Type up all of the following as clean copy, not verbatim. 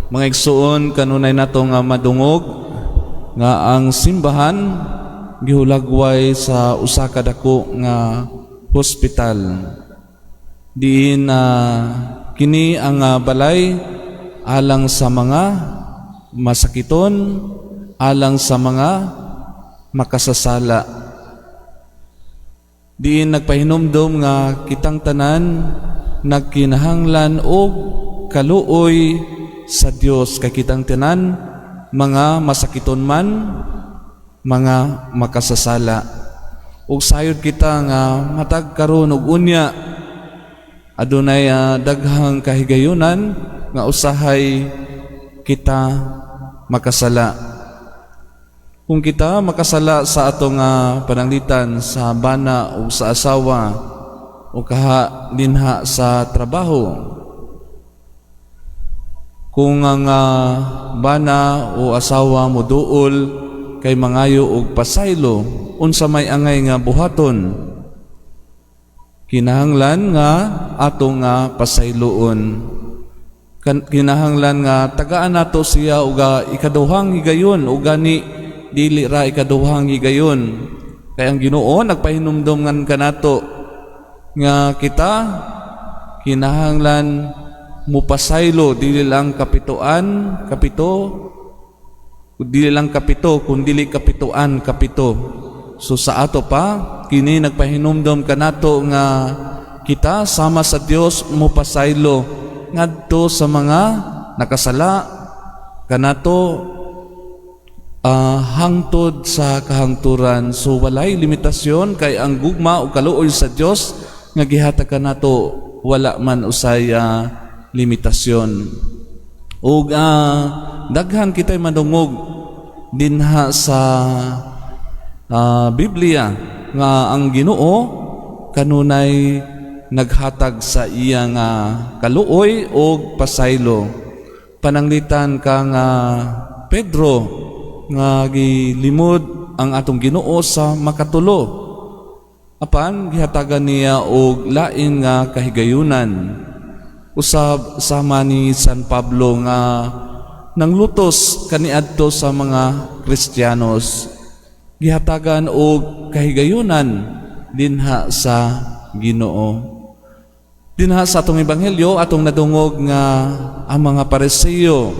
Mga igsuon, kanunay nato nga madungog nga ang simbahan gihulagway sa usa ka dako nga hospital. Diin kini ang balay alang sa mga masakiton, alang sa mga makasasala. Diin nagpahinumdom nga kitang tanan nagkinahanglan og kaluoy sa Dios kay kitang tanan mga masakiton man, mga makasasala. Ug sayod kita nga matag karon og unya adunay daghang kahigayunan nga usahay kita makasala. Kung kita makasala sa atong pananglitan sa bana o sa asawa o kaha dinha sa trabaho, kung ang bana o asawa mo duol kay mangayo og pasaylo, unsa may angay nga buhaton, kinahanglan nga atong pasayloon. Kinahanglan nga tagaan nato siya og ikaduhang higayon o gani dili ra ikaduhang higayon. Kay ang Ginoo nagpahinumdom ngan kanato nga kita kinahanglan mupasaylo dili lang kapito kundi kapituan kapito. So sa ato pa kini nagpahinumdom kanato nga kita sama sa Dios mupasaylo ngadto sa mga nakasala kanato hangtod sa kahangturan. So walay limitasyon kay ang gugma o kaluoy sa Dios nga gihatag kanato wala man usay limitasyon. Ug daghan kitay madungog dinha sa Biblia nga ang Ginoo kanunay naghatag sa iyang kaluoy o pasaylo. Pananglitan kang Pedro nga gilimod ang atong Ginoo sa makatulo. Apan gihatagan niya og lain nga kahigayunan. Usab sama ni San Pablo nga nanglutos kaniadto sa mga Kristiyanos. Gihatagan og kahigayunan dinha sa Ginoo. Dinha sa atong ebanghelyo atong nadungog nga ang mga Pariseo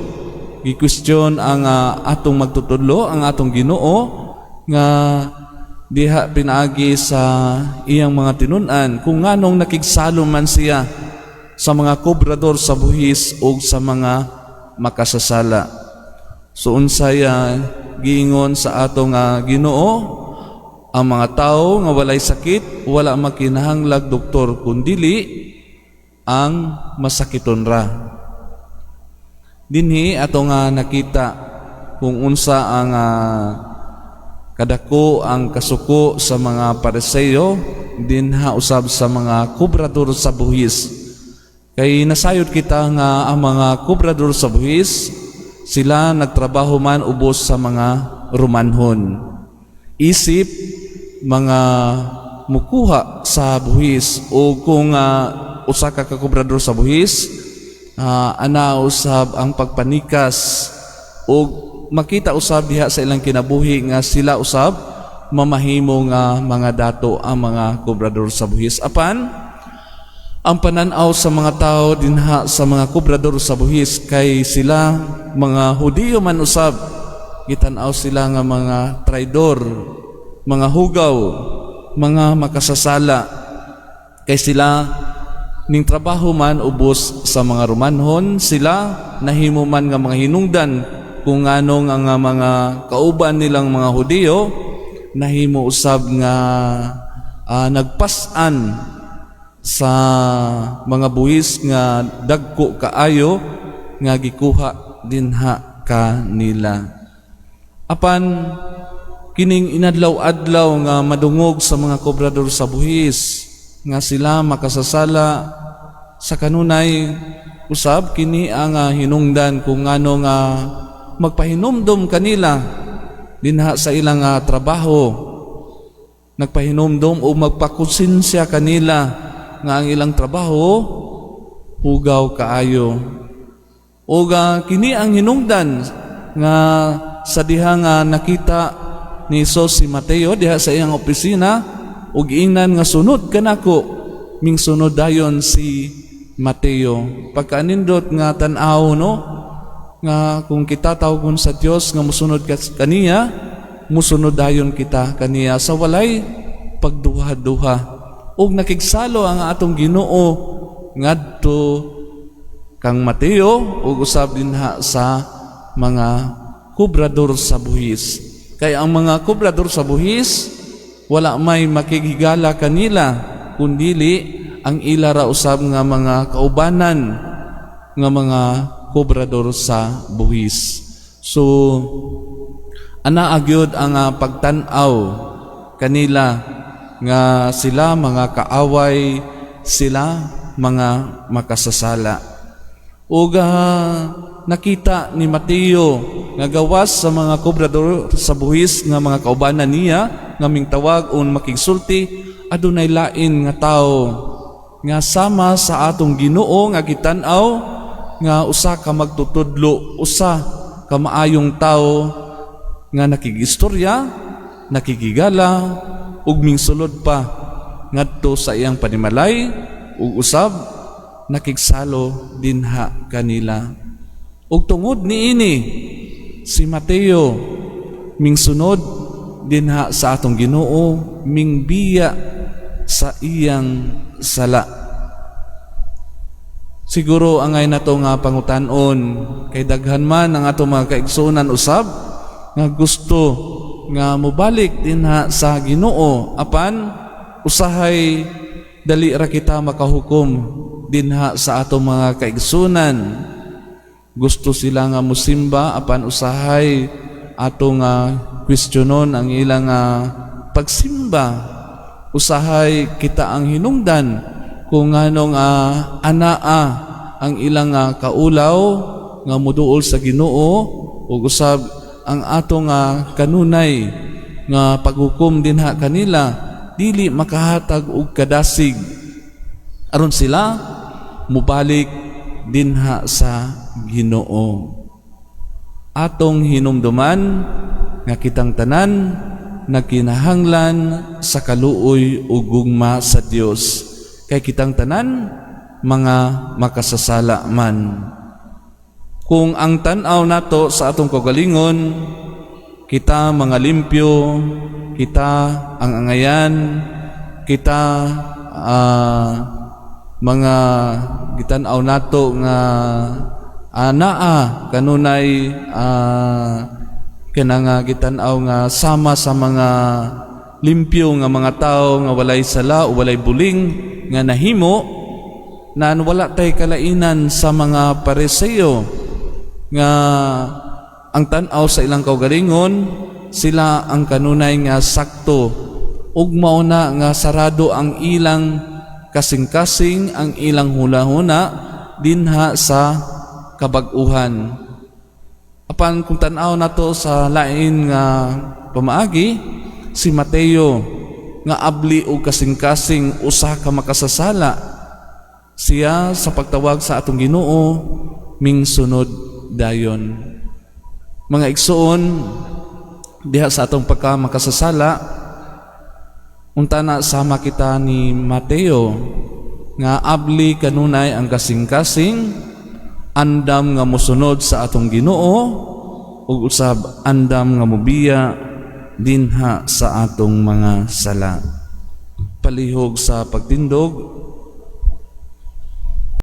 gikwestiyon ang atong magtutudlo, ang atong Ginoo nga diha pinaagi sa iyang mga tinun-an kung nganong nakigsalo man siya sa mga kobrador sa buhis o sa mga makasasala. So unsay giingon sa atong Ginoo, ang mga tao nga walay sakit wala makinahanglag doktor kundili ang masakiton ra. Dinhi ato nakita kung unsa ang kadako ang kasuko sa mga Pariseo dinha usab sa mga kobrador sa buhis. Kay nasayod kita nga ang mga kobrador sa buhis sila nagtrabaho man ubos sa mga Romanhon. Isip mga mukuha sa buhis o kung usa ka kobrador sa buhis ana usab ang pagpanikas o makita usab diha sa ilang kinabuhi nga sila usab mamahimo nga mga dato ang mga kobrador sa buhis. Apan ang pananaw sa mga tao dinha sa mga kobrador sa buhis kay sila mga Hudiyo man usab, gitanaw sila nga mga traidor, mga hugaw, mga makasasala. Kay sila ning trabaho man ubos sa mga Romanhon, sila nahimo man nga mga hinungdan kung anong ang mga kauban nilang mga Hudiyo nahimo usab nga nagpas-an sa mga buhis nga dagko kaayo nga gikuha dinha kanila. Apan kining inadlaw-adlaw nga madungog sa mga kobrador sa buhis nga sila makasasala sa kanunay usab kini ang hinungdan kung ano nga magpahinumdom kanila dinha sa ilang trabaho, nagpahinumdom o magpakonsensya kanila nga ang ilang trabaho hugaw kaayo O kini ang hinungdan nga sa diha nga nakita ni Hesus si Mateo diha sa iyang opisina, ug ingnan nga sunod kanako, ming sunod dayon si Mateo. Pagkaanindot nga tan-aw no, nga kung kita tawgon sa Dios nga musunod kaniya, musunod dayon kita kaniya sa walay pagduha-duha. Ug nakigsalo ang atong Ginoo ngadto kang Mateo ug usab dinha sa mga kubrador sa buhis. Kaya ang mga kubrador sa buhis wala may makigigala kanila kundili ang ila ra usab nga mga kaubanan nga mga kubrador sa buhis. So ana agyod ang pagtan-aw kanila nga sila mga kaaway, sila mga makasasala. Ug nakita ni Mateo nga gawas sa mga kubrador sa buhis nga mga kaubanan niya nga mingtawag on makigsulti, adunay lain nga tawo nga sama sa atong Ginoo nga gitan-aw nga usa ka magtutudlo, usa ka maayong tawo nga nakigistorya, nakikigala ug mingsulod pa ngadto sa iyang panimalay ug usab nakigsalo dinha kanila. Ug tungod niini si Mateo mingsunod dinha sa atong Ginoo, mingbiya sa iyang sala. Siguro angay nato nga pangutan-on kay daghan man ang atong mga kaigsunan usab nga gusto nga mobalik dinha sa Ginoo, apan usahay dali ra kita makahukom dinha sa atong mga kaigsunan. Gusto sila nga musimba, apan usahay atong questionon ang ilang pagsimba. Usahay kita ang hinungdan kung anong anaa ang ilang kaulaw nga muduol sa Ginoo, ug usab ang atong kanunay nga paghukom dinha kanila dili makahatag og kadasig aron sila mubalik dinha sa Ginoo. Atong hinumduman nga kitang tanan nagkinahanglan sa kaluoy ug gugma sa Dios, kay kitang tanan mga makasasala man. Kung ang tan-aw nato sa atong kaugalingon, kita mga limpyo, kita ang angayan, kita mga gitan-aw nato nga anaa kanunay kanang gitan-aw nga sama sa mga limpyo nga mga tao nga walay sala o walay buling nga nahimo, na wala tay kalainan sa mga Pariseo nga ang tan-aw sa ilang kaugalingon sila ang kanunay nga sakto, ug mao na nga sarado ang ilang kasing-kasing, ang ilang hula-huna dinha sa kabag-uhan. Apan kung tan-aw nato sa lain nga pamaagi, si Mateo nga abli og kasing-kasing usa ka makasasala, siya sa pagtawag sa atong Ginoo mingsunod dayon. Mga igsoon diha sa atong pagkamakasasala, unta na sama kita ni Mateo nga abli kanunay ang kasing-kasing, andam nga mosunod sa atong Ginoo ug usab andam nga mobiya dinha sa atong mga sala. Palihog sa pagtindog,